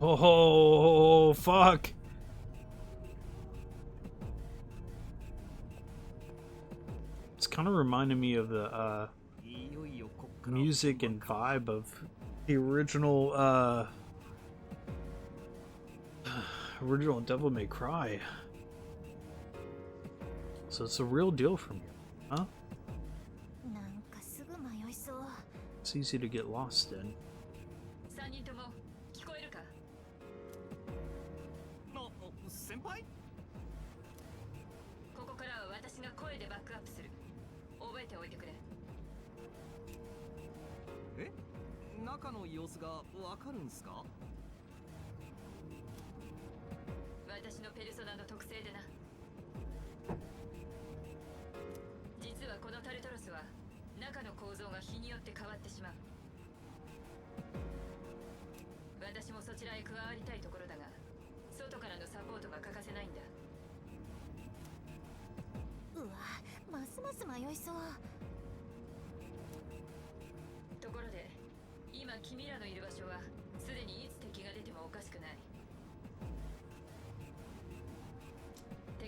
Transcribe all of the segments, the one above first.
Oh, fuck. It's kind of reminding me of the music and vibe of the original Devil May Cry. So it's a real deal from you, huh? It's easy to get lost in.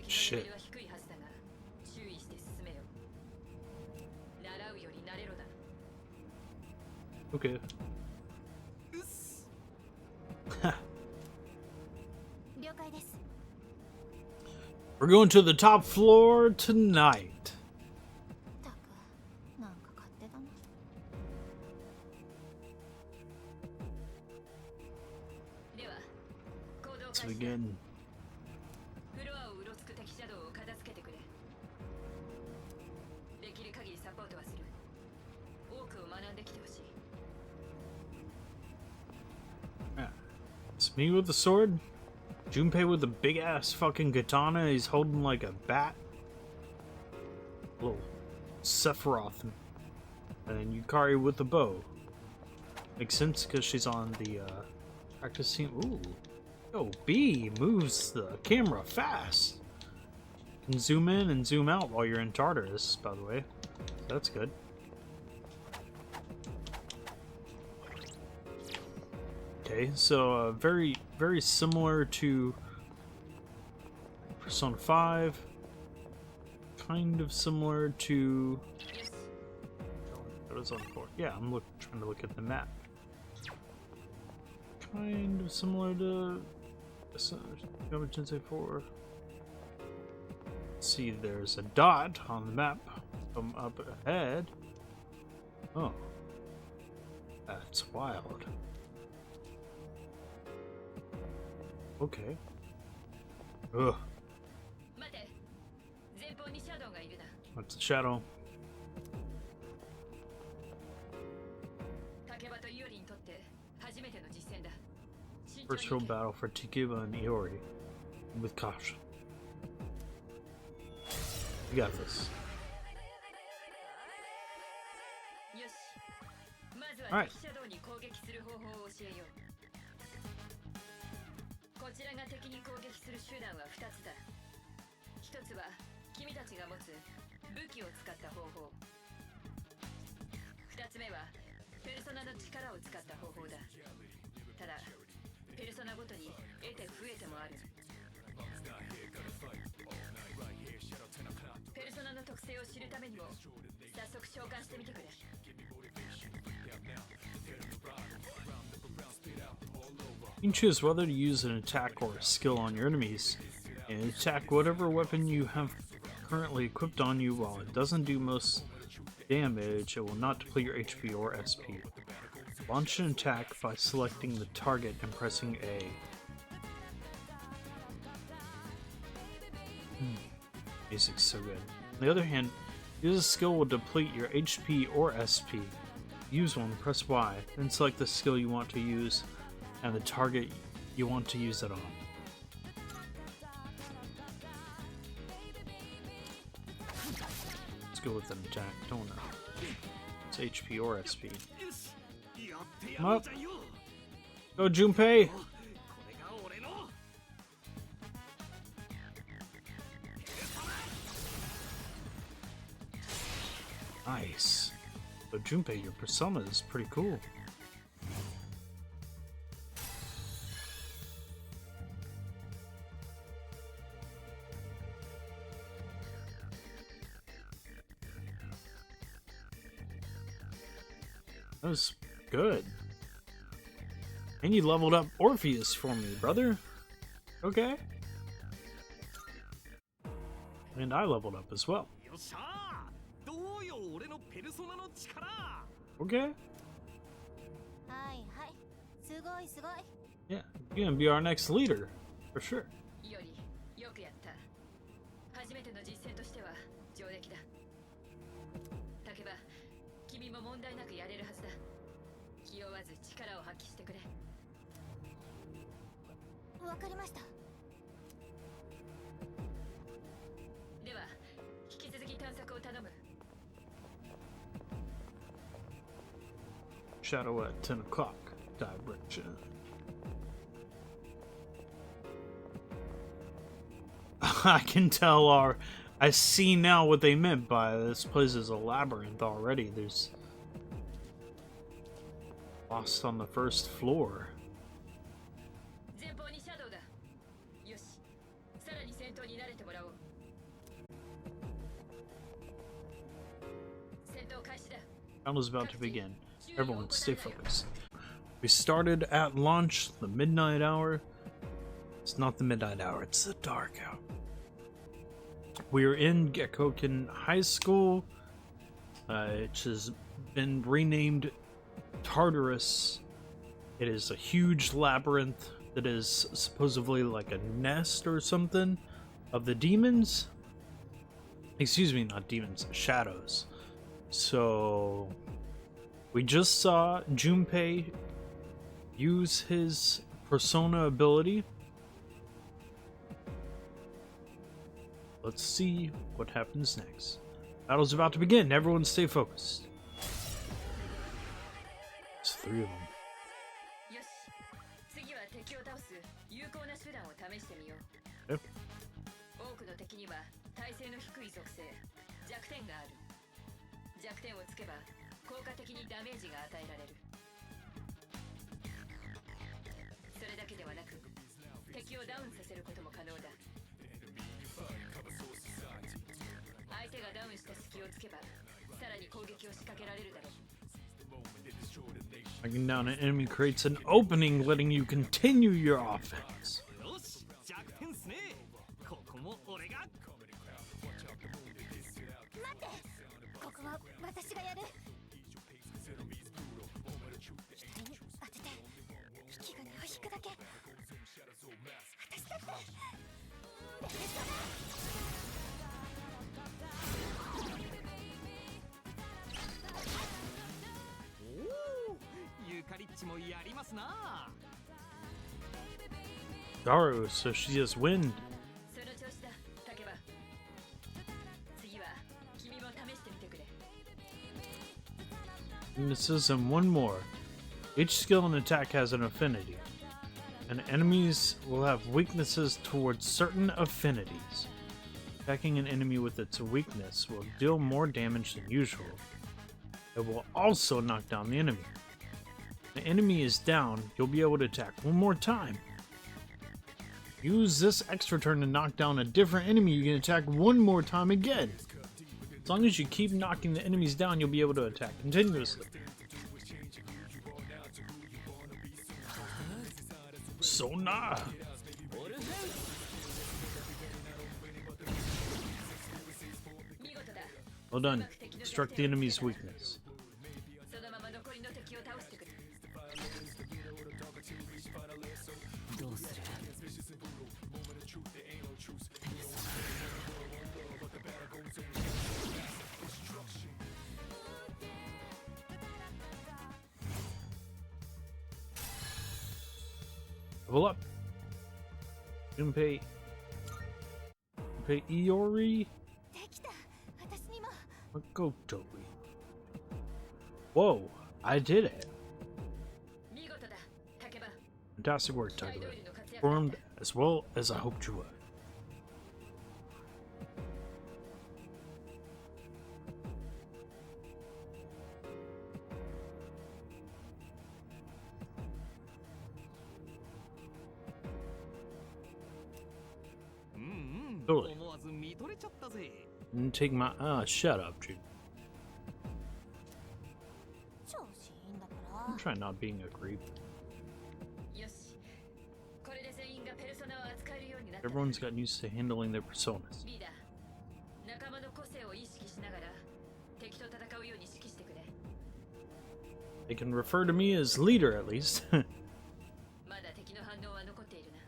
Shit. Okay. We're going to the top floor tonight. Let's begin. It's me with the sword. Junpei with the big ass fucking katana. He's holding like a bat. Little Sephiroth. And then Yukari with the bow. Makes sense because she's on the practice team. Ooh. Yo, B moves the camera fast. You can zoom in and zoom out while you're in Tartarus, by the way. That's good. Okay, so very, very similar to Persona 5. Kind of similar to... What was on 4? Yeah, I'm trying to look at the map. Kind of similar to Tensei 4. Let's see, there's a dot on the map from up ahead. Oh. That's wild. Okay. Ugh. What's the shadow? First real battle for Takiba and Iori. With caution. You got this. Alright. こちらが敵に攻撃する手段は2つだ。1つは君たちが持つ武器を使った方法。2つ目はペルソナの力を使った方法だ。ただ、ペルソナごとに得て増えてもある。ペルソナの特性を知るためにも早速召喚してみてくれ。You can choose whether to use an attack or a skill on your enemies, and attack whatever weapon you have currently equipped on you. While it doesn't do most damage, it will not deplete your HP or SP. Launch an attack by selecting the target and pressing A. Music's so good. On the other hand, use a skill will deplete your HP or SP. Use one, press Y, then select the skill you want to use and the target you want to use it on. Let's go with an attack, don't know. It's HP or SP. Come up. Go Junpei! Nice. So Junpei, your persona is pretty cool. That was good. And you leveled up Orpheus for me, brother. Okay. And I leveled up as well. Okay. Yeah, you're gonna be our next leader, for sure. よりよくやった。初めての実践としては上出来だ。竹場、君も問題なくやれるはずだ。気負わず力を発揮してくれ。わかりました。では、引き続き探索を頼む。 Shadow at 10 o'clock. Direction. I can tell I see now what they meant by this place is a labyrinth already. There's lost on the first floor. 前方にシャドウだ。よし、さらに戦闘に慣れてもらおう。戦闘開始だ。 Battle's about to begin. Everyone stay focused. We started at launch, the midnight hour. It's not the midnight hour, it's the dark hour. We are in Gekkoken High School, which has been renamed Tartarus. It is a huge labyrinth that is supposedly like a nest or something of the demons. Excuse me, not demons, shadows. So we just saw Junpei use his Persona ability. Let's see what happens next. Battle's about to begin. Everyone stay focused. It's 3 of them. よし、次は敵を倒す有効な手段を試してみよう。 Yep. 多くの敵には耐性の低い属性、弱点がある。弱点をつけば効果的にダメージが与えられる。それだけではなく、敵をダウンさせることも可能だ。相手がダウンした隙をつけば、さらに攻撃を仕掛けられるだろう。 Knocking down an enemy creates an opening, letting you continue your offense. よし、弱点っすね。ここも俺が。待って、ここは私がやる。額に当てて引き金を引くだけ。私だってレベルだ。 おお、ゆかりっちもやりますな。 Daru, so she has wind. その調子だ、竹場。次は君も試してみてくれ。 Mysticism, one more. Each skill and attack has an affinity, and enemies will have weaknesses towards certain affinities. Attacking an enemy with its weakness will deal more damage than usual. It will also knock down the enemy. When the enemy is down, you'll be able to attack one more time. Use this extra turn to knock down a different enemy. You can attack one more time again. As long as you keep knocking the enemies down, you'll be able to attack continuously. So nah. Well done. Struck the enemy's weakness. そのまま残りの敵を倒してくれ。どうする？ Level up. Junpei Iori できた。私にも。 Makotori. Whoa, I did it. 見事だ、竹場。 Fantastic work, 大 Takura. 通りの活躍だった。 Performed as well as I hoped you would. Totally. 思わず見とれちゃったぜ。 And take my shut up, dude. 調子いいんだ Try not being a creep. よしこれで全員がペルソナを扱えるようになったな。 Everyone's gotten used to handling their personas. リーダー仲間の個性を意識しながら敵と戦うように指揮してくれ。 They can refer to me as leader at least. まだ敵の反応は残っているな。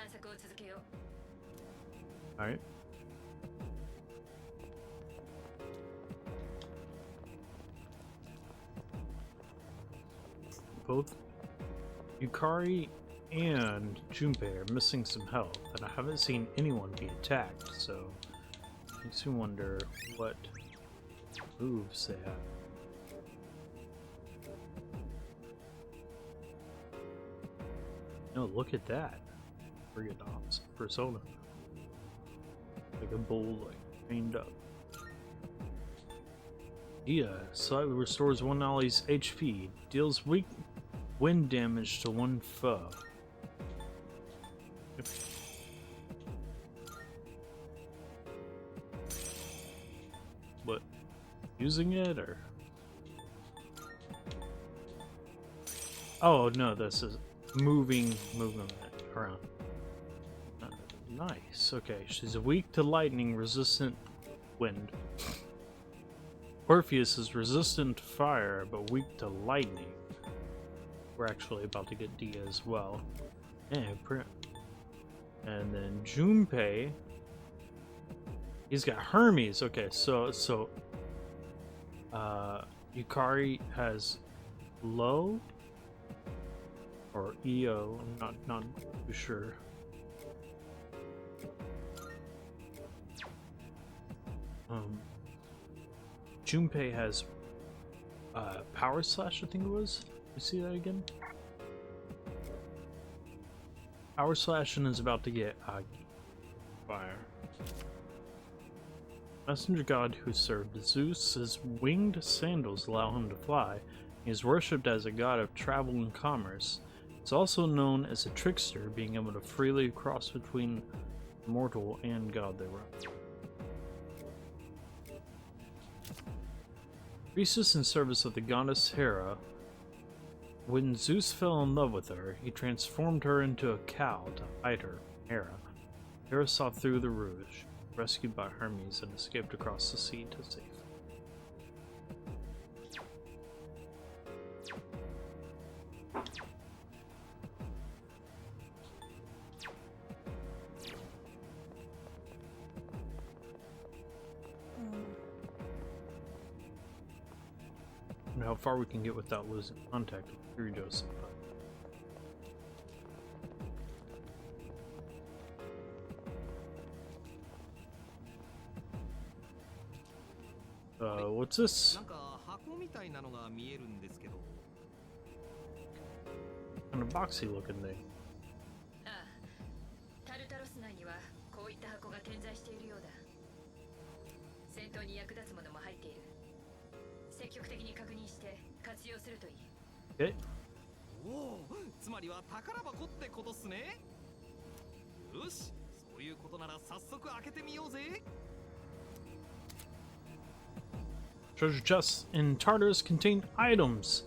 探索を続けよう。 Alright. Both Yukari and Junpei are missing some health, and I haven't seen anyone be attacked, so makes me wonder what moves they have. No, look at that. Friggin' awesome persona. Like a bull, like, chained up. Dia slightly restores one ally's HP, deals weak wind damage to one foe. What? Using it or? Oh no, this is moving it around. Nice. Okay, she's weak to lightning, resistant wind. Orpheus is resistant to fire, but weak to lightning. We're actually about to get Dia as well. And then Junpei. He's got Hermes. Okay, so Yukari has low or EO. I'm not too sure. Junpei has power slash, I think it was. You see that again? Power slash and is about to get fire. Messenger god who served Zeus, his winged sandals allow him to fly. He is worshipped as a god of travel and commerce. He's also known as a trickster, being able to freely cross between mortal and god they were. Priestess in service of the goddess Hera. When Zeus fell in love with her, he transformed her into a cow to hide her, Hera. Hera saw through the ruse, rescued by Hermes, and escaped across the sea to safety. And how far we can get without losing contact with Kyrios. What's this? なんか箱みたいなのが見えるんですけど。 Kind of boxy looking thing. ああ、タルタロス内にはこういった箱が点在しているようだ。戦闘に役立つものも入っている。積極的に確認して活用するといい。Okay. おお、つまりは宝箱ってことっすね。よし、そういうことなら早速開けてみようぜ。 Treasure chests in Tartarus contain items,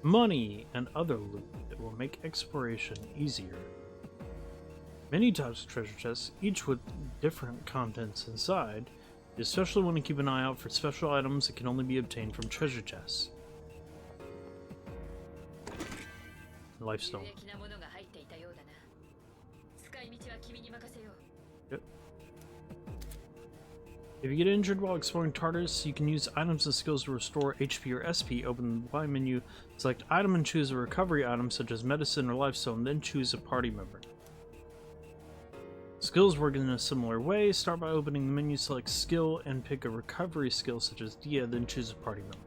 money, and other loot that will make exploration easier. Many types of treasure chests, each with different contents inside. You especially want to keep an eye out for special items that can only be obtained from treasure chests. Lifestone. Yep. If you get injured while exploring Tartarus, you can use items and skills to restore HP or SP. Open the Y menu, select item and choose a recovery item such as medicine or lifestone, then choose a party member. Skills work in a similar way. Start by opening the menu, select skill, and pick a recovery skill such as Dia, then choose a party member.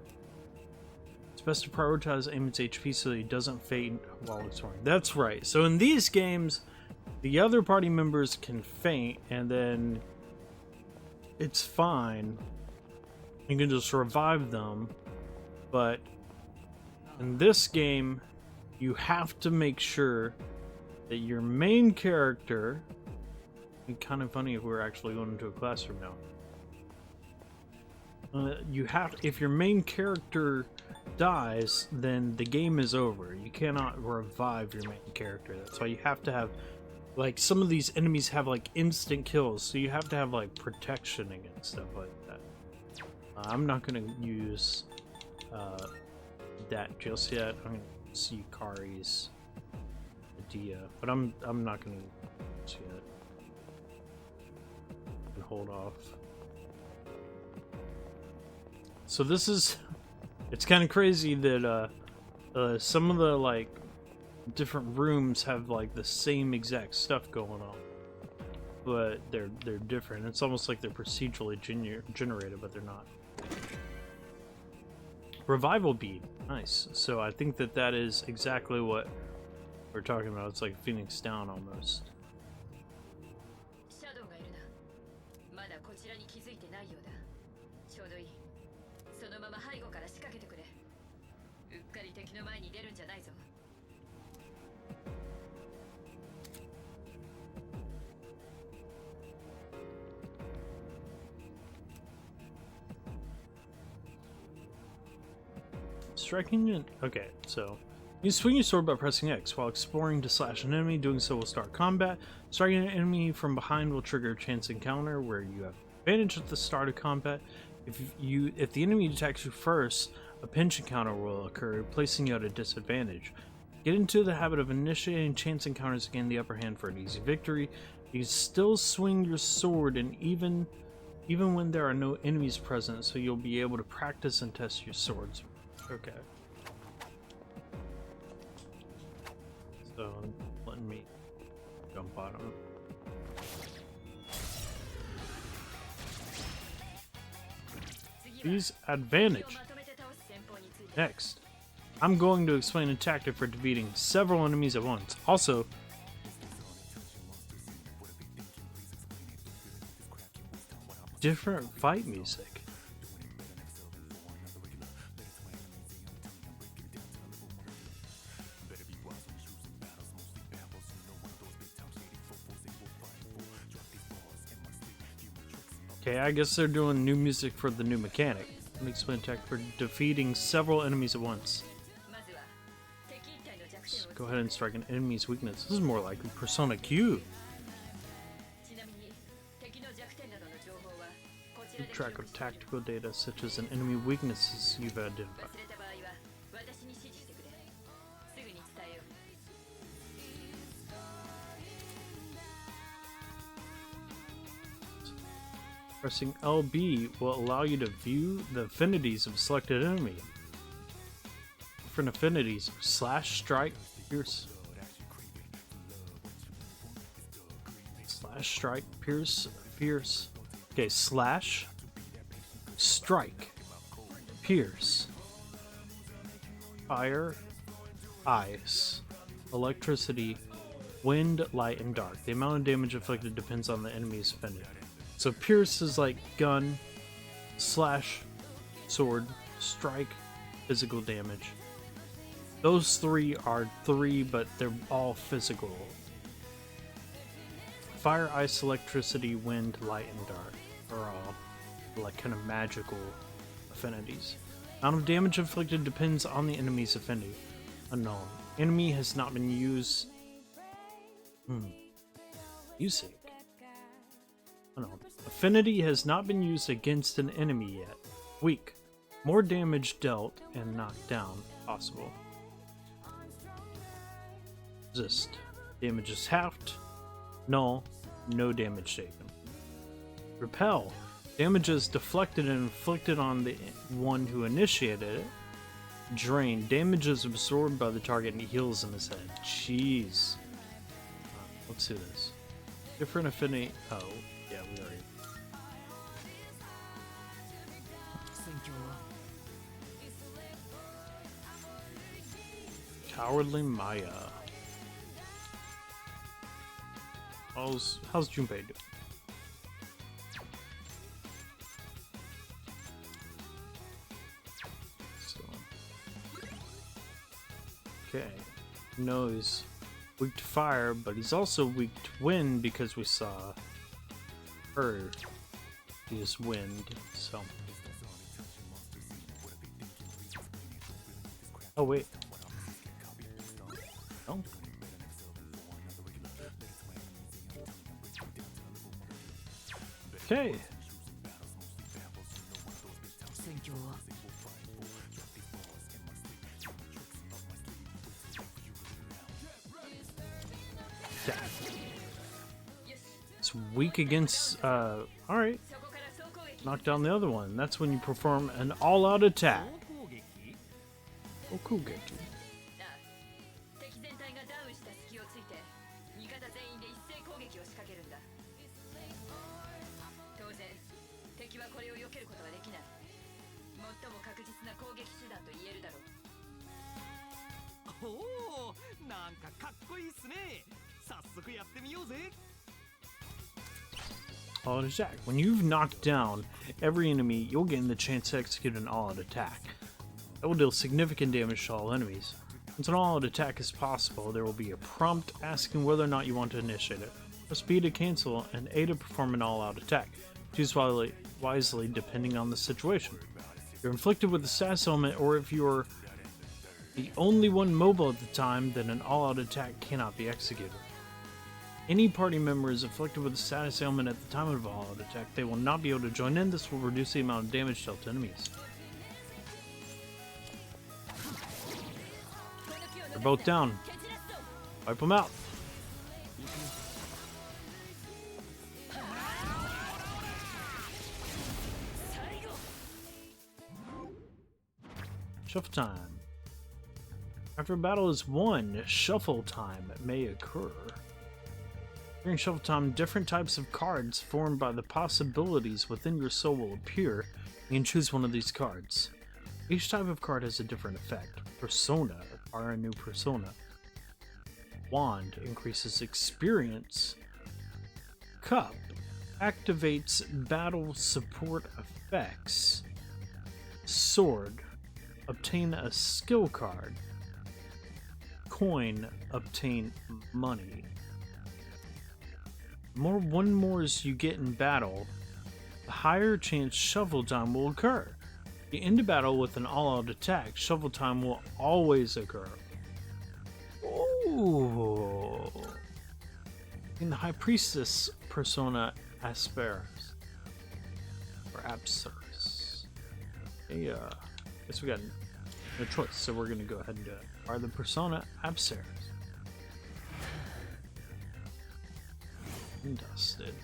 It's best to prioritize Eamon's HP so that he doesn't faint while exploring. That's right. So in these games, the other party members can faint, and then it's fine. You can just revive them. But in this game, you have to make sure that your main character... It'd be kind of funny if we were actually going into a classroom now. You have, if your main character dies, then the game is over. You cannot revive your main character. That's why you have to have, like, some of these enemies have like instant kills, so you have to have like protection against stuff like that. I'm not gonna use that just yet. I'm gonna see Kari's idea, but I'm not gonna use yet. And hold off. So this is, it's kind of crazy that some of the like different rooms have like the same exact stuff going on, but they're different. It's almost like they're procedurally generated, but they're not. Revival bead, nice. So I think that is exactly what we're talking about. It's like Phoenix Down almost. シャドウがいるな。まだこちらに気づいてないようだ。ちょうどいい。そのまま背後から仕掛けてくれ。うっかり敵の前に出るんじゃないぞ。Striking it. Okay, so you swing your sword by pressing X. While exploring to slash an enemy, doing so will start combat. Striking an enemy from behind will trigger a chance encounter where you have advantage at the start of combat. If the enemy attacks you first, a pinch encounter will occur, placing you at a disadvantage. Get into the habit of initiating chance encounters to gain the upper hand for an easy victory. You can still swing your sword, and even when there are no enemies present, so you'll be able to practice and test your swords. Okay. So, letting me jump on him. Use advantage. Next, I'm going to explain a tactic for defeating several enemies at once. Also, different fight music. Okay, I guess they're doing new music for the new mechanic. Let me explain tech for defeating several enemies at once. Just go ahead and strike an enemy's weakness. This is more like Persona Q. Keep track of tactical data such as an enemy weaknesses you've identified. Pressing LB will allow you to view the affinities of a selected enemy. Different affinities: slash, strike, pierce. Slash, strike, pierce, pierce. Okay, slash, strike, pierce, fire, ice, electricity, wind, light, and dark. The amount of damage inflicted depends on the enemy's affinity. So pierce is like gun, slash, sword, strike, physical damage. Those three are three, but they're all physical. Fire, ice, electricity, wind, light, and dark are all like kind of magical affinities. Amount of damage inflicted depends on the enemy's affinity. Unknown. Enemy has not been used. Music. Oh no. Affinity has not been used against an enemy yet. Weak. More damage dealt and knocked down possible. Resist. Damage is halved. Null. No damage taken. Repel. Damage is deflected and inflicted on the one who initiated it. Drain. Damage is absorbed by the target and heals in his head. Jeez. Let's do this. Different affinity. Oh, yeah, we already. Cowardly Maya. How's Junpei doing? So, okay. No, he's weak to fire, but he's also weak to wind because we saw her use wind. So Oh, wait. No? Okay. Yeah. It's weak against, alright. そこから総攻撃 Knock down the other one. That's when you perform an all-out attack. 総攻撃 Okugeki. 敵全体がダウンした隙をついて味方全員で一斉攻撃を仕掛けるんだ。当然敵はこれを避けることはできない。最も確実な攻撃手段と言えるだろう。おお、なんかかっこいいっすね。早速やってみようぜ。 All-out attack. When you've knocked down every enemy, you'll gain the chance to execute an all-out attack. That will deal significant damage to all enemies. Once an all-out attack is possible, there will be a prompt asking whether or not you want to initiate it. Press B to cancel and A to perform an all-out attack. Choose wisely depending on the situation. If you're inflicted with a status element, or if you're the only one mobile at the time, then an all-out attack cannot be executed. Any party member is afflicted with a status ailment at the time of an all-out attack. They will not be able to join in. This will reduce the amount of damage dealt to enemies. They're both down. Wipe them out. Shuffle time. After a battle is won, shuffle time may occur. During shuffle time, different types of cards formed by the possibilities within your soul will appear. You can choose one of these cards. Each type of card has a different effect. Persona are a new persona. Wand increases experience. Cup activates battle support effects. Sword, obtain a skill card. Coin, obtain money. The more one-mores you get in battle, the higher chance shuffle time will occur. If you end a battle with an all-out attack, shuffle time will always occur. Ooh. In the High Priestess persona Asperus. Or Absurus. Yeah. Guess we got no choice, so we're gonna go ahead and do it. Are the persona Absurus. Dusted.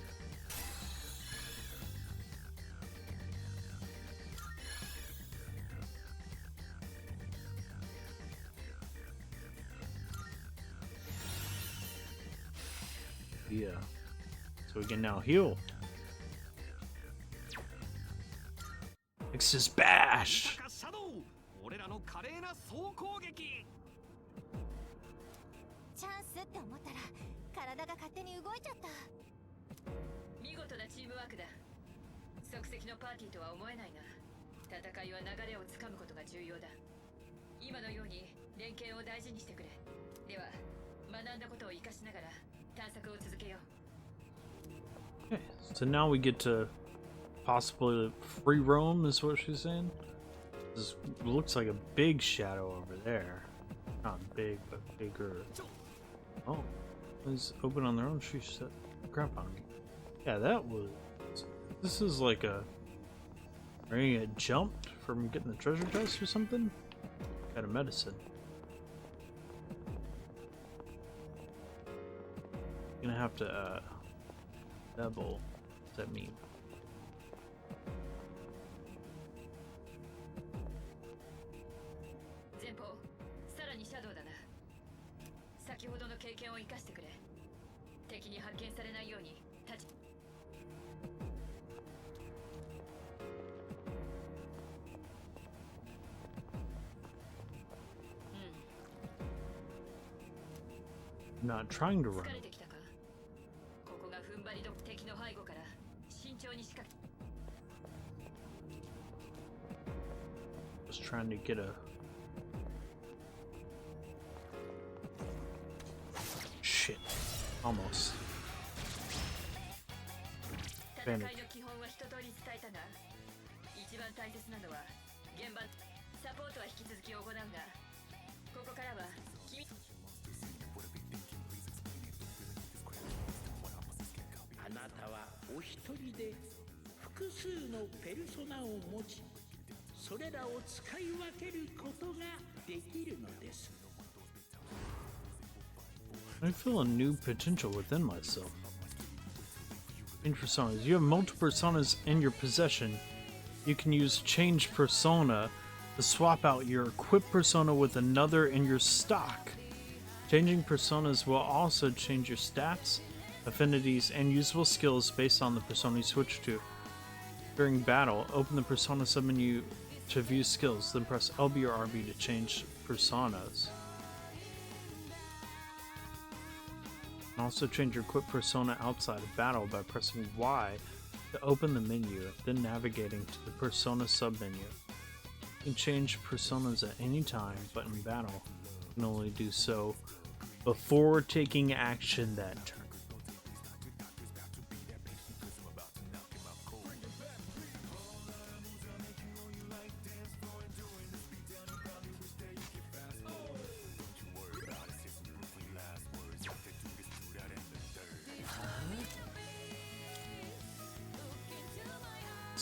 Yeah. So we can now heal. Next is Bash. シャドウ、俺らの華麗な総攻撃。チャンスって思ったら体が勝手に動いちゃった。見事なチームワークだ。即席のパーティーとは思えないが、戦いは流れをつかむことが重要だ。今のように連携を大事にしてくれ。では、学んだことを生かしながら探索を続けよう。Okay, so now we get to possibly free roam, is what she's saying. This looks like a big shadow over there. Not big, but bigger. Oh, it's open on their own. She set crap on me. Yeah, that was. This is like a. Are you gonna get jumped from getting the treasure chest or something? Got a medicine. Gonna have to double. What's that mean? Zenpo, さらにシャドウだな。先ほどの経験を生かしてくれ。敵に発見されないように立ち。Not trying to run. 疲れてきたか。ここが踏ん張りど敵の背後から慎重に仕掛け。Was trying to get a. Shit. Almost. 戦いの基本は一通り伝えたが、一番大切なのは現場サポートは引き続き行うが、で複数のペルソナを持ち、それらを使い分けることができるのです。 I feel a new potential within myself. In personas, you have multiple personas in your possession. You can use change persona to swap out your equipped persona with another in your stock. Changing personas will also change your stats, affinities, and usable skills based on the persona you switch to. During battle, open the persona submenu to view skills, then press LB or RB to change personas. Also change your equipped persona outside of battle by pressing Y to open the menu, then navigating to the persona submenu. You can change personas at any time, but in battle, you can only do so before taking action that turn.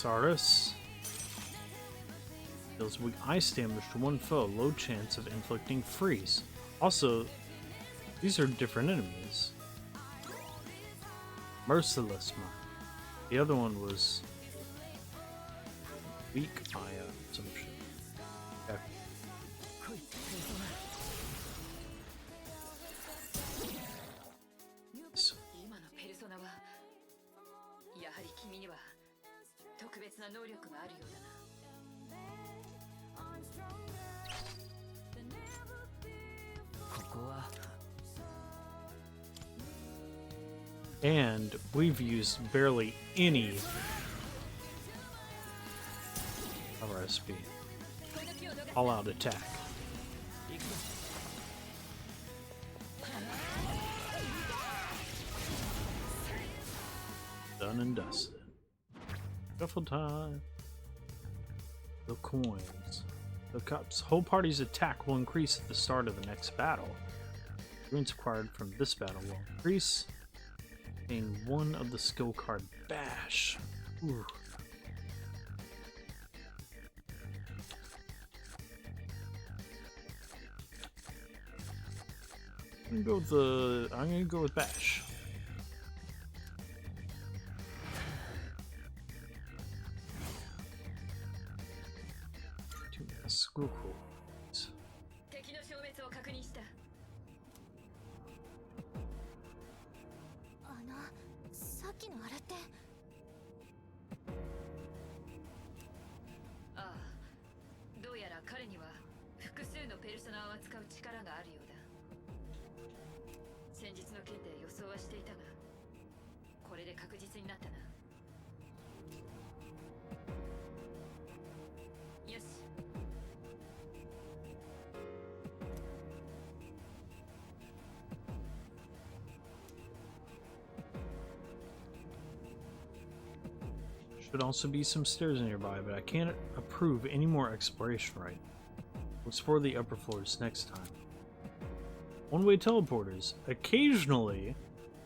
Tartarus deals weak ice damage to one foe, low chance of inflicting freeze. Also, these are different enemies. Merciless Mind. The other one was weak Maya, some shit. Okay. 今のペルソナはやはり君には特別な能力があるようだな。ここは And we've used barely any of our SP. All out attack. Done and dusted. Shuffle time. The coins. The cups. Whole party's attack will increase at the start of the next battle. Runes acquired from this battle will increase. Gain one of the skill card Bash. Ooh. I'm gonna go with Bash. School coins. 敵の消滅を確認した。さっきのあれって。ああ、どうやら彼には複数のペルソナを扱う力があるようだ。先日の件で予想はしていたが、これで確実になったな。よし。Should also be some stairs nearby, but I can't approve any more exploration right. We'll explore the upper floors next time. One-way teleporters. Occasionally,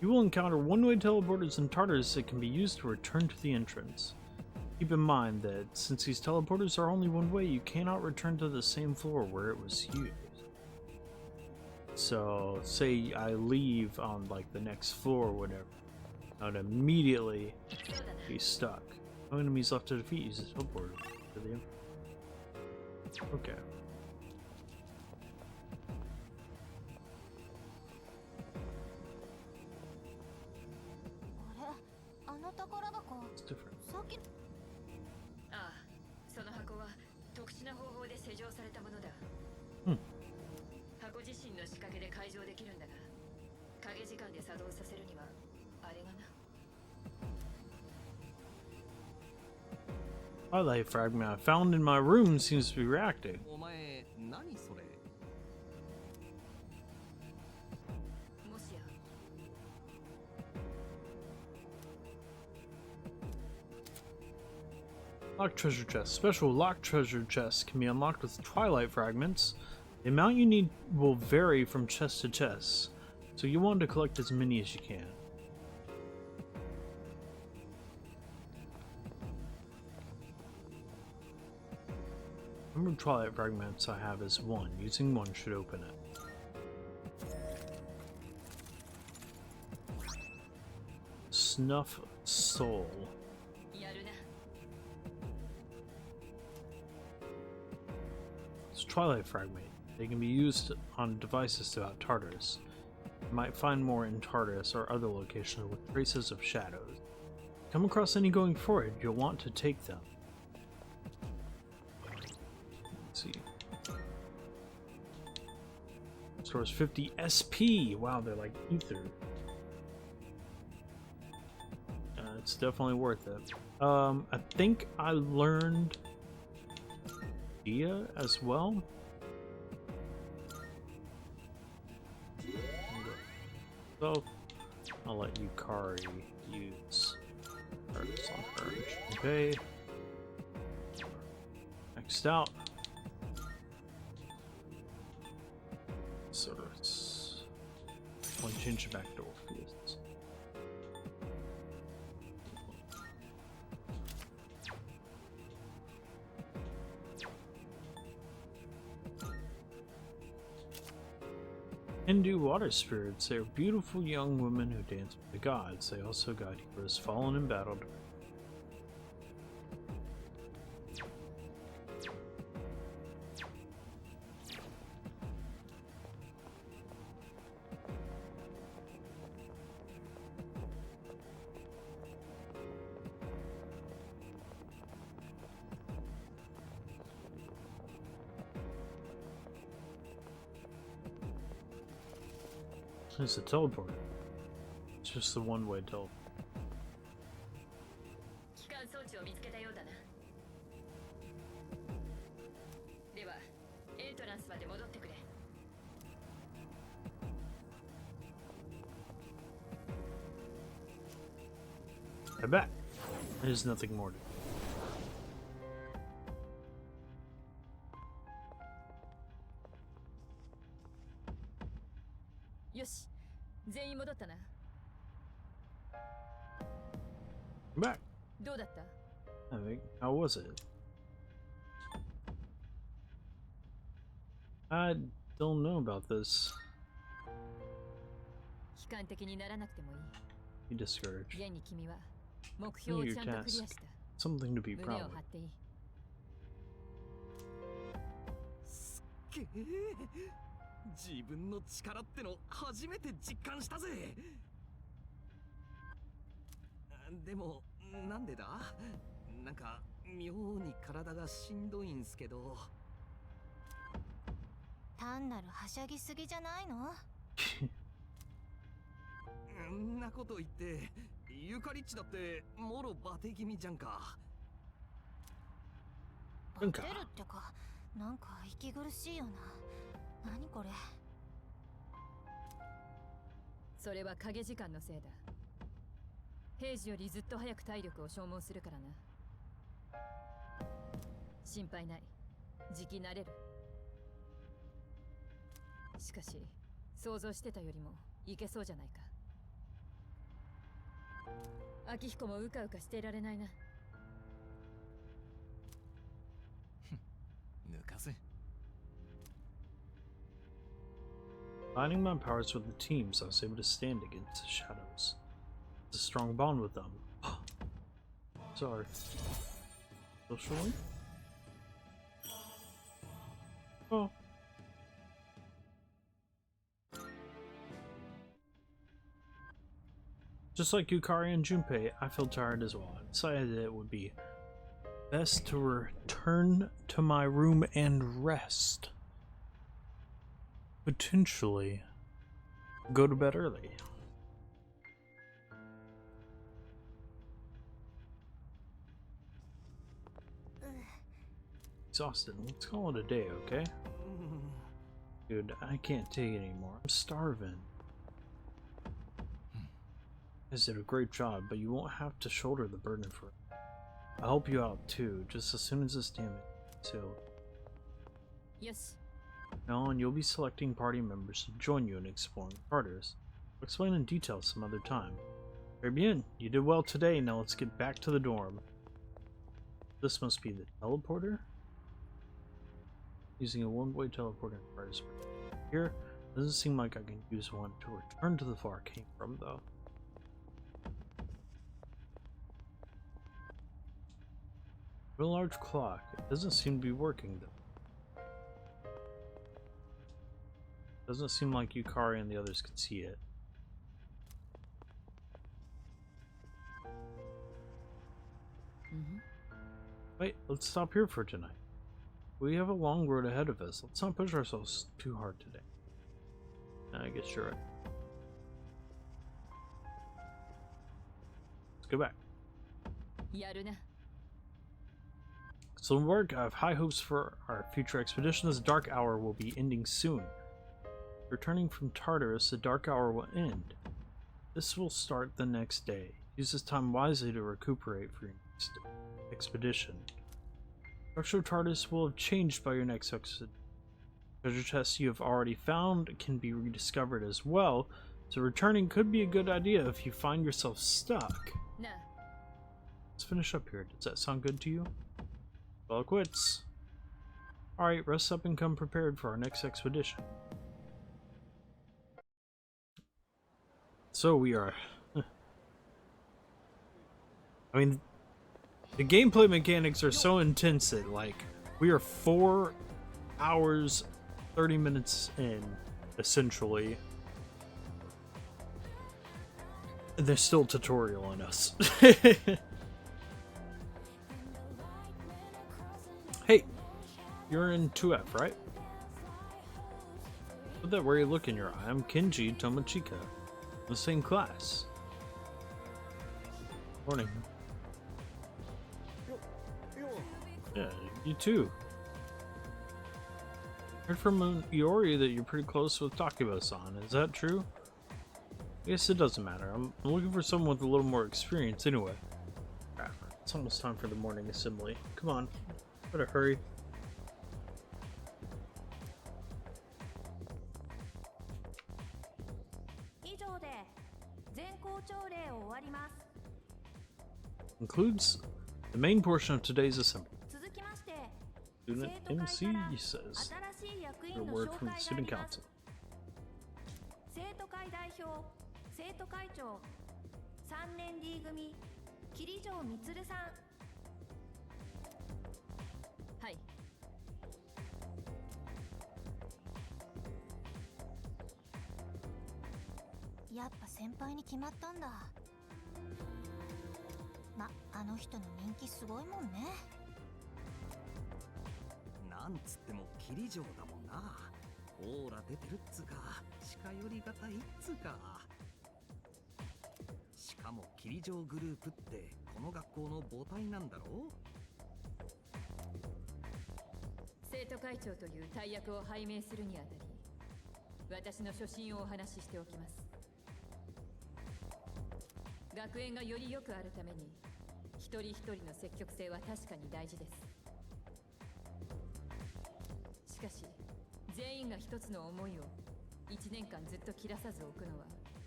you will encounter one-way teleporters in Tartarus that can be used to return to the entrance. Keep in mind that since these teleporters are only one way, you cannot return to the same floor where it was used. So, say I leave on like the next floor or whatever, I would immediately be stuck. No enemies left to defeat. Use the teleporter to the entrance. Okay. It's different. ああ、その箱は特殊な方法で施錠されたものだ。箱自身の仕掛けで解錠できるんだが、影時間で作動させるにはあれがな。Twilight fragment I found in my room seems to be reacting. お前何それ？もしや Locked treasure chest. Special locked treasure chests can be unlocked with Twilight fragments. The amount you need will vary from chest to chest, so you want to collect as many as you can. Number of Twilight fragments I have is 1. Using 1 should open it. Snuff Soul. やるな。 It's a Twilight fragment. They can be used on devices throughout Tartarus. You might find more in Tartarus or other locations with traces of shadows. Come across any going forward, you'll want to take them. Let's see. Stores 50 SP. Wow, they're like ether. It's definitely worth it. I think I learned Dia as well. So I'll let Yukari use Tartarus on her. Okay. Next out. Sort of. Want to change it back to Orpheus. Hindu water spirits. They are beautiful young women who dance with the gods. They also guide heroes fallen in battle. It's a teleporter. It's just the one-way teleport. 機関装置を見つけたようだな。では、エントランスまで戻ってくれ。I bet. There's nothing more to do. よし、全員戻ったな。 I'm back. どうだった？ I think. How was it? I don't know about this. 悲観的にならなくてもいい。 Be discouraged. 現に君は目標をちゃんとクリアした。 Something to be 胸 proud を of. 張っていい。すっげえ。自分の力っての初めて実感したぜ。でもなんでだ？なんか妙に体がしんどいんすけど。単なるはしゃぎすぎじゃないの？んなこと言ってユカリッチだってもろバテ気味じゃんか。バテるってか、なんか息苦しいよな。何これ？それは影時間のせいだ。平時よりずっと早く体力を消耗するからな。心配ない。じき慣れる。しかし想像してたよりもいけそうじゃないか。秋彦もうかうかしていられないな。抜かせ。Combining my powers with the teams, I was able to stand against the shadows. It's a strong bond with them. Sorry. Socially? Oh. Just like Yukari and Junpei, I feel tired as well. I decided that it would be best to return to my room and rest. Potentially go to bed early. Exhausted. Let's call it a day, okay? Dude, I can't take it anymore. I'm starving. You guys did a great job, but you won't have to shoulder the burden for it. I'll help you out too, just as soon as this damage is healed. よし。 Now on, you'll be selecting party members to join you in exploring Tartarus. I'll explain in detail some other time. Very bien, you did well today, now let's get back to the dorm. This must be the teleporter? using a one-way teleporter device. Here, doesn't seem like I can use one to return to the far I came from, though. A large clock. It doesn't seem to be working, though. Doesn't seem like Yukari and the others could see it. Wait, let's stop here for tonight. We have a long road ahead of us. Let's not push ourselves too hard today. I guess you're right. Let's go back. やるな。 So work, I have high hopes for our future expedition. This dark hour will be ending soon. Returning from Tartarus, the dark hour will end. This will start the next day. Use this time wisely to recuperate for your next expedition. Structure of Tartarus will have changed by your next expedition. Treasure chests you have already found can be rediscovered as well, so returning could be a good idea if you find yourself stuck. なあ。 Let's finish up here. Does that sound good to you? Well, it quits. Alright, rest up and come prepared for our next expedition. So we are... I mean, the gameplay mechanics are so intense that, like, we are 4 hours, 30 minutes in, essentially. And there's still a tutorial on us. Hey, you're in 2F, right? Put that worried look in your eye. I'm Kenji Tomochika. The same class. Morning. Yeah, you too. Heard from Iori that you're pretty close with Takiba-san. Is that true? I guess it doesn't matter. I'm looking for someone with a little more experience anyway. Crap, it's almost time for the morning assembly. Come on. Better hurry. 以上で全校朝礼を終わります。 Concludes the main portion of today's assembly. 続きまして、 Student 生徒会 MC から says 新しい役 a 員の word 紹 from 介 the があり student ます。 council. 生徒会代表、生徒会長、3年 D 組、桐城充さん。はい。 やっぱ先輩に決まったんだ。ま、あの人の人気すごいもんね。なんつっても霧城だもんな。オーラ出てるっつうか、近寄りがたいっつうか。しかも霧城グループってこの学校の母体なんだろう。生徒会長という大役を拝命するにあたり、私の初心をお話ししておきます。学園がより良くあるために、一人一人の積極性は確かに大事です。しかし、全員が一つの思いを1年間ずっと切らさず置くのは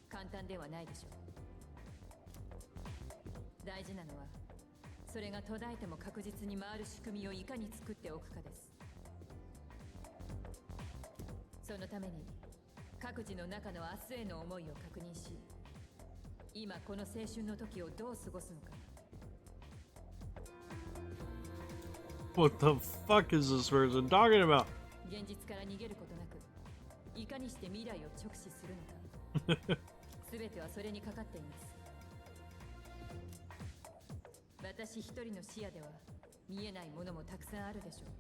簡単ではないでしょう。大事なのは、それが途絶えても確実に回る仕組みをいかに作っておくかです。そのために、各自の中の明日への思いを確認し、今この青春の時をどう過ごすのか。 What the fuck is this person talking about? 現実から逃げることなく、いかにして未来を直視するのか。全てはそれにかかっています。私一人の視野では見えないものもたくさんあるでしょう。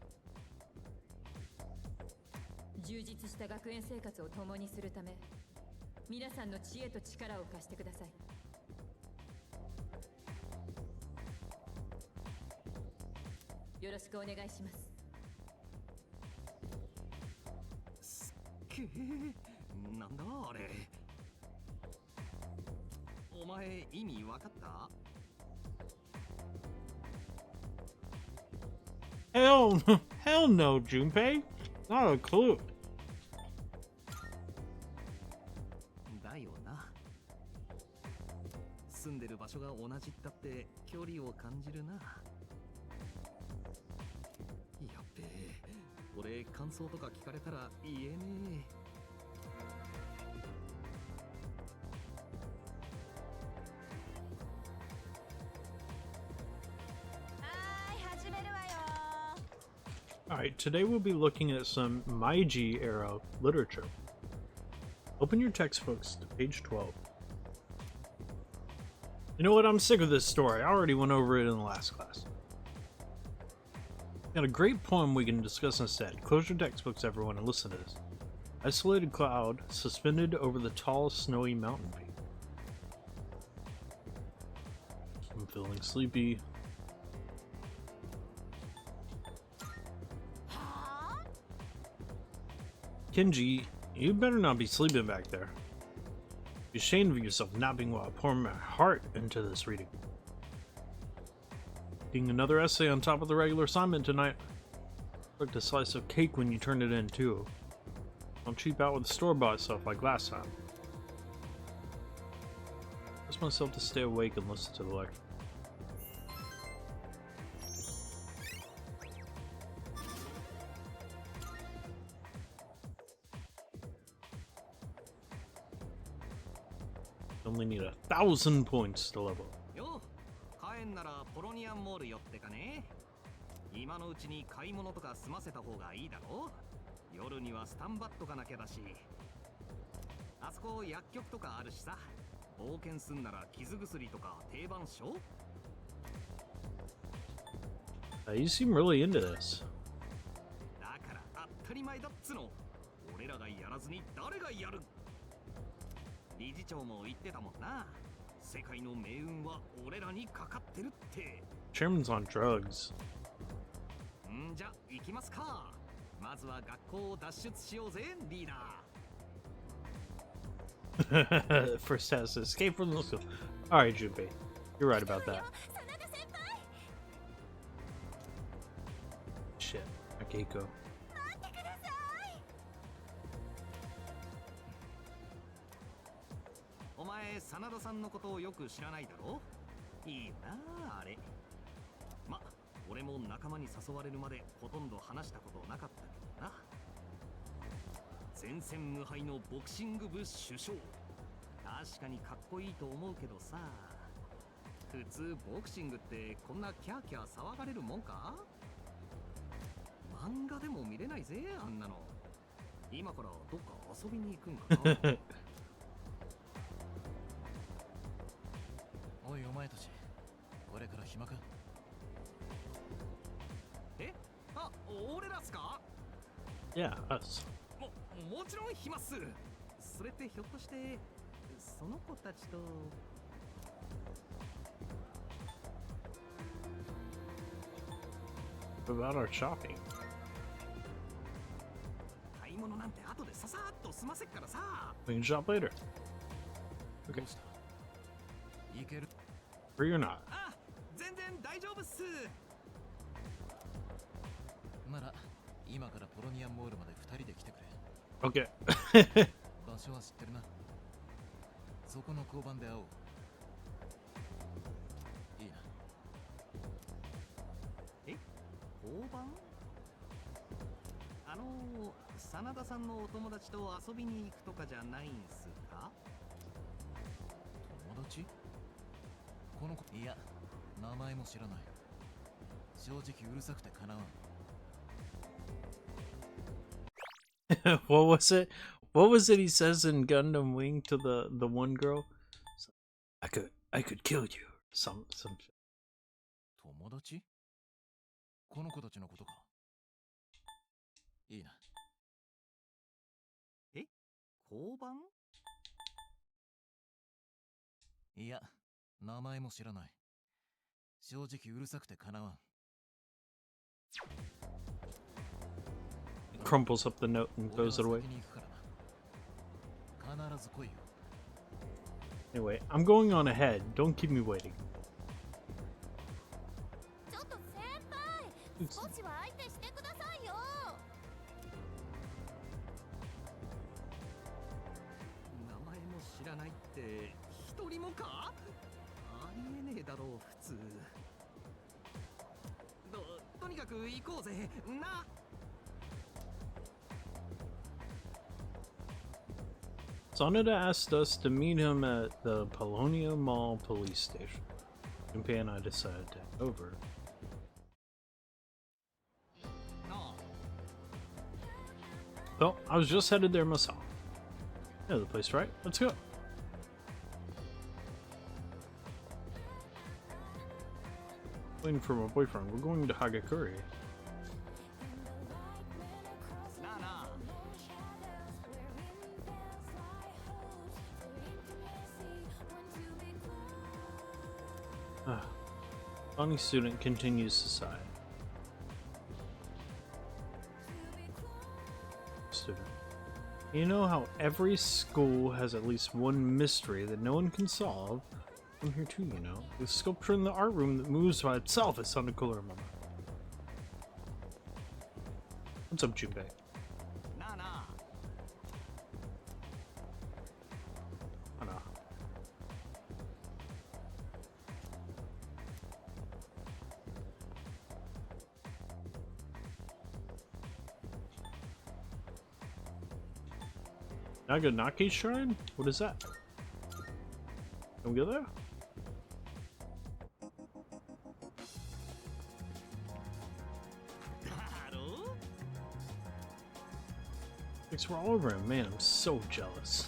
充実した学園生活を共にするため、皆さんの知恵と力を貸してください。よろしくお願いします。すっげえ、なんだあれ。お前意味わかった？ Hell no, Junpei. Not a clue. だよな。住んでる場所が同じったって距離を感じるな。やっべえ、俺俺感想とか聞かれたら言えね始めるわよ。 Alright, today we'll be looking at some Meiji era literature. Open your textbooks to page 12. You know what? I'm sick of this story. I already went over it in the last class. Got a great poem we can discuss instead. Close your textbooks, everyone, and listen to this. Isolated cloud suspended over the tall, snowy mountain peak. I'm feeling sleepy. Kenji, you better not be sleeping back there. Be ashamed of yourself napping while I pour my heart into this reading. Eating another essay on top of the regular assignment tonight. Looked a slice of cake when you turned it in too. Don't cheap out with the store-bought stuff like last time. Force myself to stay awake and listen to the lecture. Only need 1,000 points to level. よ。帰んならポロニアンモール寄ってかね。今のうちに買い物とか済ませた方がいいだろ。夜にはスタンバっとかなきゃだし。あそこ薬局とかあるしさ。冒険すんなら傷薬とか定番っしょ。You seem really into this. だから当たり前だっつの。俺らがやらずに誰がやる。理事長も言ってたもんな。世界の命運は俺らにかかってるって。Chairman's on drugs. んじゃ行きますか。まずは学校を脱出しようぜ、リーダー。First has to escape from the school. Alright, Junpei. You're right about that. Shit. Akiko. お前、真田さんのことをよく知らないだろ。いいよな、あれ。ま、俺も仲間に誘われるまでほとんど話したことなかったけどな。前線無敗のボクシング部首相。確かにかっこいいと思うけどさ。普通ボクシングってこんなキャーキャー騒がれるもんか。漫画でも見れないぜ、あんなの。今からどっか遊びに行くんかな。おいお前たち、これから暇か？え？あ、俺らっすか？ Yeah, us. もちろん暇っす。それってひょっとしてその子たちと。What about our shopping? 買い物なんて後でささっと済ませっからさ。 We can shop later. どうした？いける？ Free or not? あ、全然大丈夫っす。なら今からポロニアンモールまで2人で来てくれ。 Okay. 場所は知ってるな。そこの交番で会おう。いいな。え？交番？真田さんのお友達と遊びに行くとかじゃないんすか？友達？この子、いや、名前も知らない。正直うるさくてかなわん。What was it? What was it he says in Gundam Wing to the one girl? I could kill you. Some shit. 友達？この子たちのことか。いいな。え？交番？いや、名前も知らない。正直うるさくてかなわん。Crumples up the note and throws it away. 先に行くからな。必ず来いよ。Anyway, I'm going on ahead. Don't keep me waiting. ちょっと先輩、少しは相手してくださいよ。名前も知らないって一人もか？ありえねえだろう普通。とにかく行こうぜな。Sonata asked us to meet him at the Polonia Mall police station. Junpei and I decided to head over. Well, I was just headed there myself. Yeah, the place, right? Let's go. Waiting for my boyfriend. We're going to Hagakure. Funny student continues to sigh. Student. You know how every school has at least one mystery that no one can solve? I'm here too, you know. The sculpture in the art room that moves by itself is sounded cooler in my mind. What's up, Junpei? Naganaki Shrine? What is that? Can we go there? Thanks, we're all over him. Man, I'm so jealous.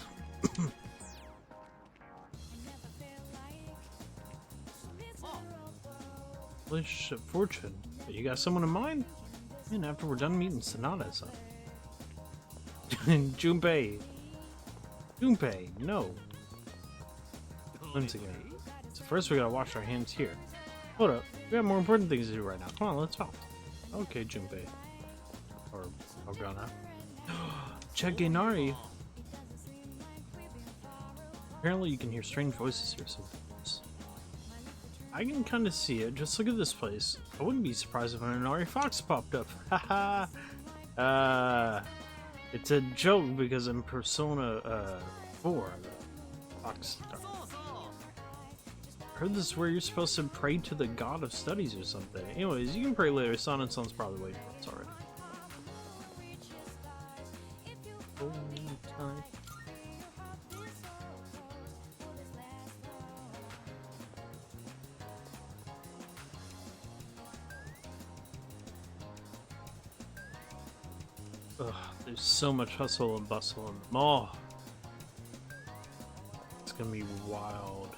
Relationship fortune. You got someone in mind? Man, after we're done meeting Sonata-san. Junpei. Junpei, no. Once again. So first we gotta wash our hands here. Hold up. We have more important things to do right now. Come on, let's talk. Okay, Junpei. Or Ogana. Check Gainari. Apparently you can hear strange voices here sometimes. I can kind of see it. Just look at this place. I wouldn't be surprised if an Inari Fox popped up. Haha. It's a joke because in Persona 4, the Fox Star. I heard this is where you're supposed to pray to the god of studies or something. Anyways, you can pray later. Son's probably waiting for us already. Ugh, there's so much hustle and bustle in the mall. It's gonna be wild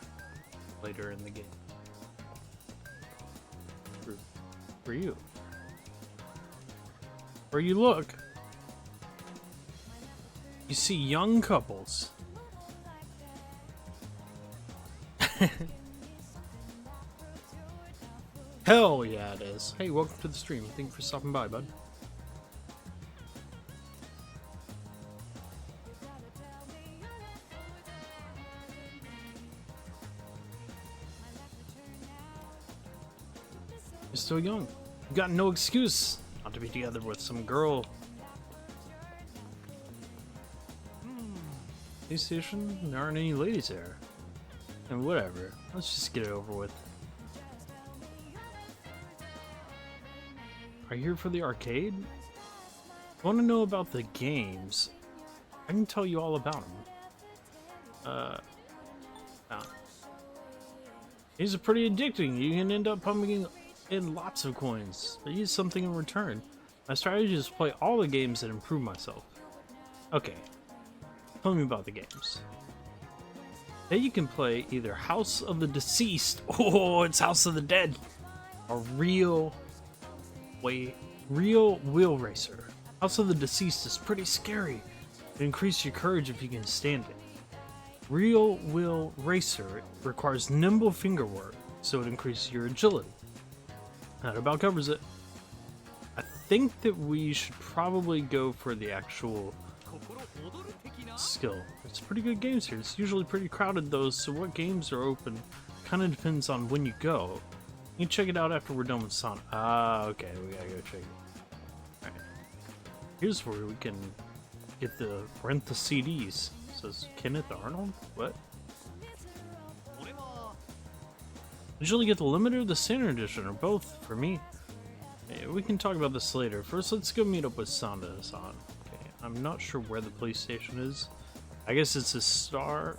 later in the game. For you. Where you look, you see young couples. Hell yeah, it is. Hey, welcome to the stream. Thank you for stopping by, bud. You're still young. You got no excuse not to be together with some girl. Police station? There aren't any ladies there. And whatever. Let's just get it over with. Are you here for the arcade? Want to know about the games? I can tell you all about them. These are pretty addicting. You can end up pumping in lots of coins. I use something in return. My strategy is to play all the games and improve myself. Okay. Tell me about the games. Then you can play either House of the Deceased. Oh, it's House of the Dead. A real wheel racer. House of the Deceased is pretty scary. It increases your courage if you can stand it. Real wheel racer requires nimble finger work, so it increases your agility. That about covers it. I think that we should probably go for the actual skill. It's pretty good games here. It's usually pretty crowded though, so what games are open kind of depends on when you go. You can check it out after we're done with Sonic. Ah, okay, we gotta go check it. Alright. Here's where we can get the rent the CDs. It says Kenneth Arnold? What? Usually get the limited or the standard edition, or both for me. Yeah, we can talk about this later. First, let's go meet up with Sonata-san. Okay, I'm not sure where the police station is. I guess it's a star.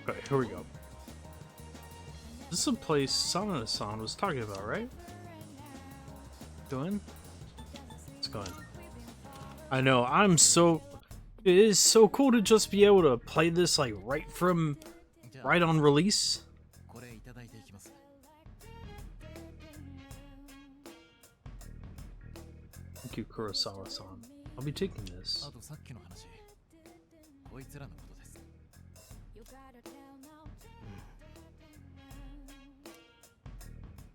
Okay, here we go. This is a place Sana-san was talking about, right? Go in? Let's go in. I know, it is so cool to just be able to play this like right on release. これいただいていきます。 Thank you, Kurosawa-san. I'll be taking あ this. とさっきの話、こいつらのことです。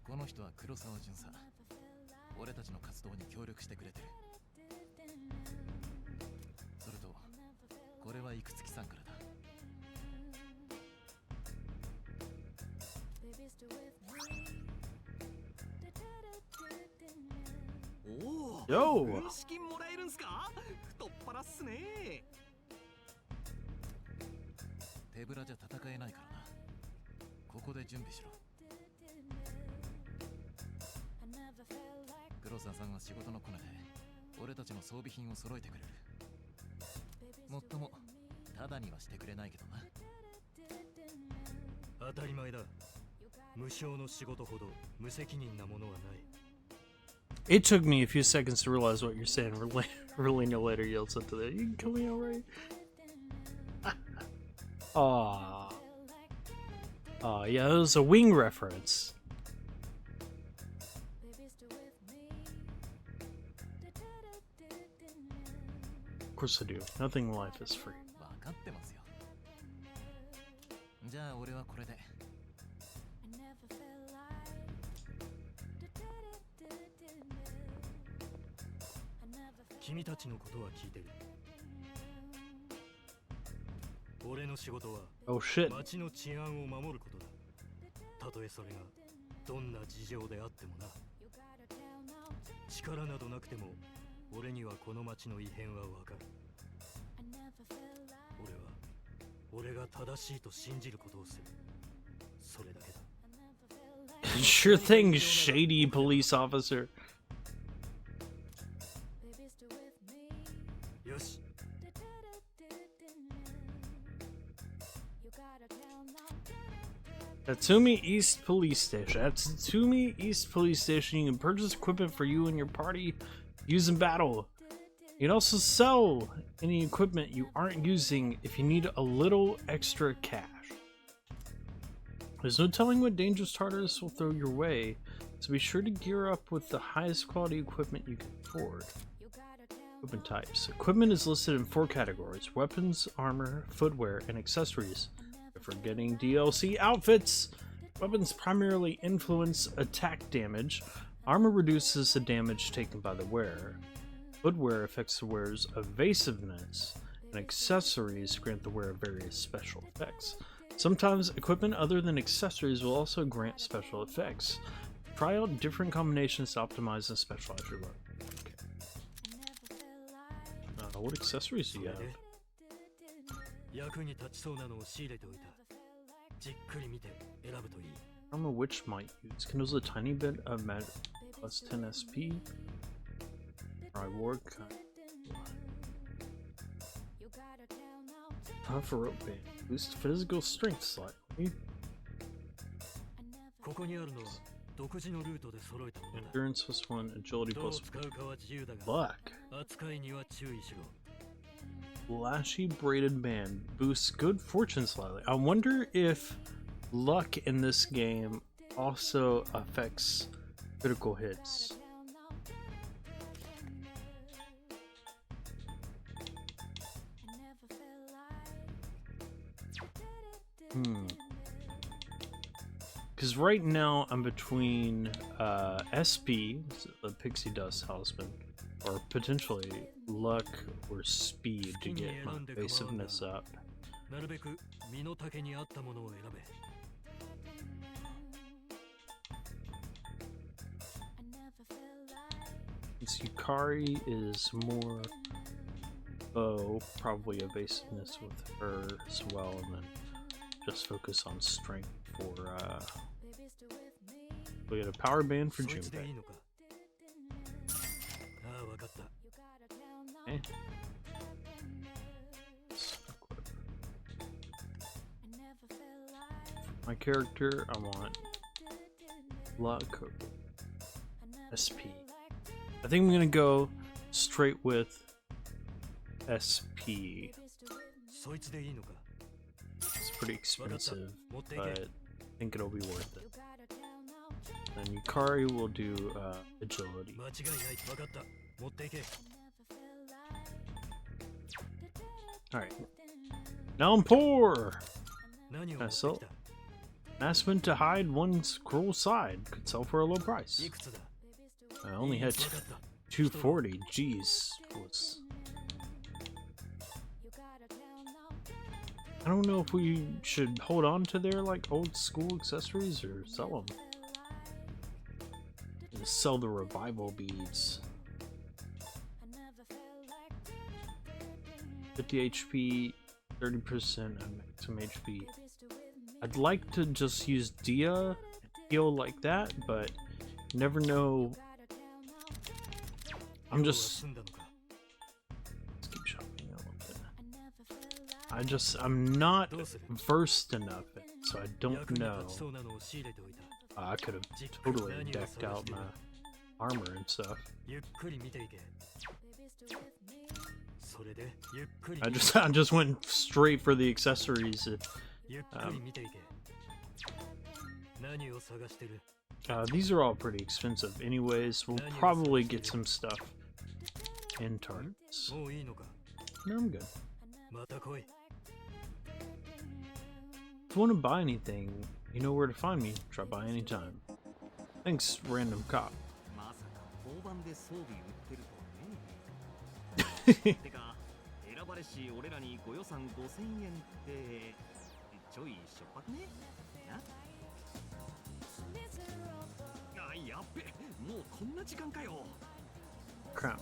この人は黒沢巡査。俺たちの活動に協力してくれてる。それと、これは幾月さんからだ。おお、 Yo! 軍資金もらえるんすか？太っ腹っすね。手ぶらじゃ戦えないからな。ここで準備しろ。黒沢さんは仕事のコネで俺たちの装備品を揃えてくれる。もっともただにはしてくれないけどな。当たり前だ。無償の仕事ほど無責任なものはない。 It took me a few seconds to realize what you're saying. Relena later yells into that. You can kill me alright. Aww. Aw, yeah, it was a Wing reference. Of course I do. Nothing in life is free. わかってますよ。じゃあ俺はこれで。君たちのことは聞いてる。俺の仕事は Oh shit. 町の治安を守ることだ。たとえそれがどんな事情であってもな。力などなくても俺にはこの町の異変はわかる。俺が正しいと信じることをする。それだけだ。Sure thing, shady police officer. よし。 Tatsumi East Police Station. At Tatsumi East Police Station, you can purchase equipment for you and your party to use in battle. You can also sell any equipment you aren't using if you need a little extra cash. There's no telling what dangers Tartarus will throw your way, so be sure to gear up with the highest quality equipment you can afford. Equipment types. Equipment is listed in 4 categories: weapons, armor, footwear, and accessories. For getting DLC outfits, weapons primarily influence attack damage. Armor reduces the damage taken by the wearer. Footwear affects the wearer's evasiveness, and accessories grant the wearer various special effects. Sometimes equipment other than accessories will also grant special effects. Try out different combinations to optimize and specialize your weapon. Okay. What accessories do you have? 役に立ちそうなのを仕入れておいた。じっくり見て選ぶといい。 Armor Witch might use. Kindles a tiny bit of magic plus 10 SP. Reward kind. Tough rope band. Boost physical strength slightly. ここにあるのは独自のルートで揃えたものだ。 Endurance plus 1, agility どう plus 使うかは自由だが、 luck. 扱いには注意しろ。 Flashy braided band boosts good fortune slightly. I wonder if luck in this game also affects critical hits. Because right now I'm between SP, the Pixie Dust Husband, or potentially luck or speed to get my evasiveness up. なるべく身の丈に合ったものを選べ。 This Yukari is more probably evasiveness with her as well, and then just focus on strength for we get a power band for そいつでい Junpei. いのか。ああ、わかった。Okay. My character, I want luck, SP. I think I'm gonna go straight with SP. そいつでいいのか。 It's pretty expensive, but I think it'll be worth it. And Yukari will do agility. 間違いない。分かった。持っていけ。 Alright. Now I'm poor! 何を持 I って sold. きた。 Mask meant to hide one's cruel side. Could sell for a low price. いくつだ。 I only had 分かった。 240. Jeez. I don't know if we should hold on to their like old school accessories or sell them. Just sell the revival beads. 50 HP, 30% on maximum HP. I'd like to just use Dia and heal like that, but you never know. I'm just let's keep shopping a little bit. I'm not versed enough, so I don't know. I could have totally decked out my armor and stuff. I just went straight for the accessories. These are all pretty expensive anyways. We'll probably get some stuff in Tartarus. No, I'm good. If you want to buy anything, you know where to find me. Try by anytime. Thanks, random cop. てか選ばれし俺らにご予算5000円ってちょいしょっぱくねなあやっべもうこんな時間かよ Crap.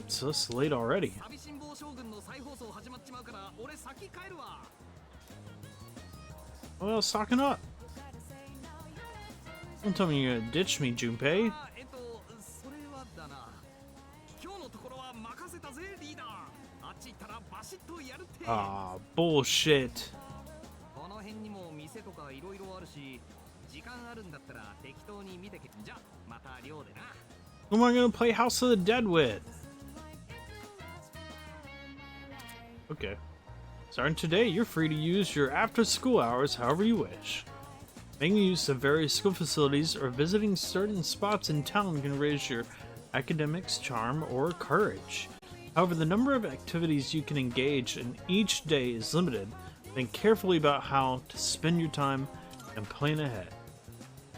It's this late already. 寂しん坊将軍の再放送始まっちまうから俺先帰るわ Well, stocking up. Don't tell me you're gonna ditch me, Junpei. それはだな今日のところは任せたぜリーダーあっち行ったらバシッとやるって Ah, bullshit. この辺にも店とかいろいろあるし時間あるんだったら適当に見てけじゃまた寮でな Who am I gonna play House of the Dead with? Okay. Starting today, you're free to use your after-school hours however you wish. Making use of various school facilities or visiting certain spots in town can raise your academics, charm, or courage. However, the number of activities you can engage in each day is limited. Think carefully about how to spend your time and plan ahead.